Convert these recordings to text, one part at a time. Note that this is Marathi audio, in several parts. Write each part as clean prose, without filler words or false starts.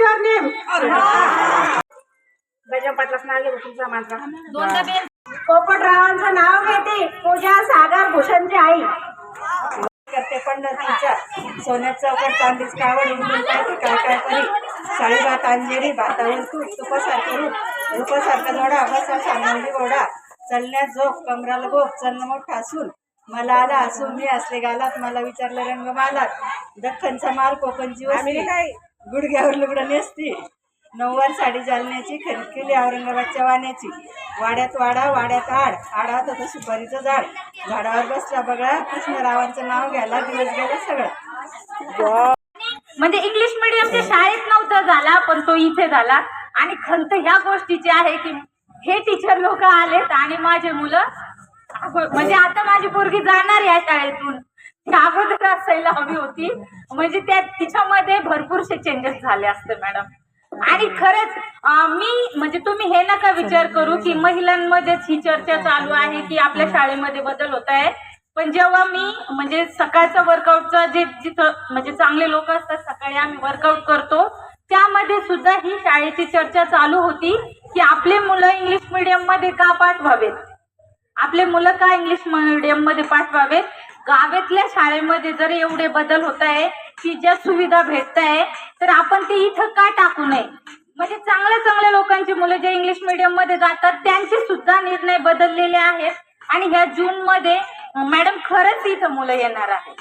Your name? गजम पाटलाच नाव घेऊ तुमचा माझा. पोपटरावांचं नाव घेते पूजा सागर भूषणची आई. करते पंढरपूरच्या सोन्यात चौकट चांदीच कावड उडून पाहते काय काय परी. साळी भात अंजेरी भातावर तूप तुपासारखं रूप रूपासारखा जोडा बसा सांगली गोडा. चलण्यात झोप कमराला गोप चलन मोठा असून मला आला असून मी असले गालात. मला विचारलं रंग मालात दख्खनचा मार कोकणची वस्ती. गुडघ्यावर लुगडं नेसती नऊवार साडी जालन्याची. खरेदी केली औरंगाबादच्या वाण्याची. वाड्यात वाडा वाड्यात आड आडात होतं सुपारीचं झाड. झाडावर बसला बगळा कृष्णरावांचं नाव घ्यायला दिवस गेला सगळं. म्हणजे इंग्लिश मीडियमच्या शाळेत नव्हता झाला पण तो इथे झाला. आणि खंत ह्या गोष्टीची आहे की हे टीचर लोक आलेत आणि माझे मुलं म्हणजे आता माझी पोरगी जाणार या शाळेतून ती अगोदर असायला हवी होती. म्हणजे त्या तिच्यामध्ये भरपूरसे चेंजेस झाले असते मॅडम. आणि खरंच मी म्हणजे तुम्ही हे नका विचार करू की महिलांमध्येच ही चर्चा चालू आहे की आपल्या शाळेमध्ये बदल होत आहे. पण जेव्हा मी म्हणजे सकाळचं वर्कआउटचं जे जिथं म्हणजे चांगले लोक असतात सकाळी आम्ही वर्कआउट करतो त्यामध्ये सुद्धा ही शाळेची चर्चा चालू होती की आपले मुलं इंग्लिश मीडियम मध्ये का पाठवावेत. आपले मुलं का इंग्लिश मीडियम मध्ये पाठवावेत. गावातल्या शाळेमध्ये जर एवढे बदल होत आहे की ज्या सुविधा भेटत आहे तर आपण ते इथं का टाकू नये. म्हणजे चांगल्या चांगल्या लोकांची मुलं जे इंग्लिश मीडियम मध्ये जातात त्यांचे सुद्धा निर्णय बदललेले आहेत. आणि ह्या जून मध्ये मॅडम खरंच इथं मुलं येणार आहेत.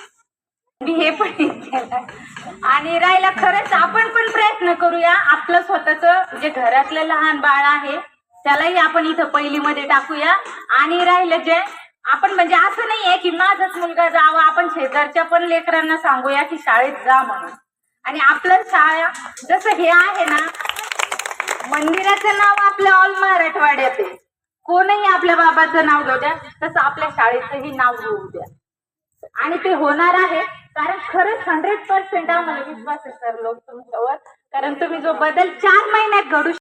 मी हे पण केलं आणि राहिला खरंच आपण पण प्रयत्न करूया. आपलं स्वतःच जे घरातलं लहान बाळ आहे त्यालाही आपण इथं पहिलीमध्ये टाकूया. आणि राहिलं जे आपण म्हणजे असं नाहीये की माझाच मुलगा जावा. आपण शेजारच्या पण लेकरांना सांगूया की शाळेत जा म्हणून. आणि आपलं शाळा जसं हे आहे ना मंदिराचं नाव आपलं ऑल मराठवाड्यात आहे. कोणही आपल्या बाबाचं नाव घेऊ द्या तसं आपल्या शाळेचंही नाव घेऊ द्या. आणि ते होणार आहे कारण खरंच 100% आम्हाला विश्वास आहे सर लोक तुमच्यावर. कारण तुम्ही जो बदल 4 महिन्यात घडू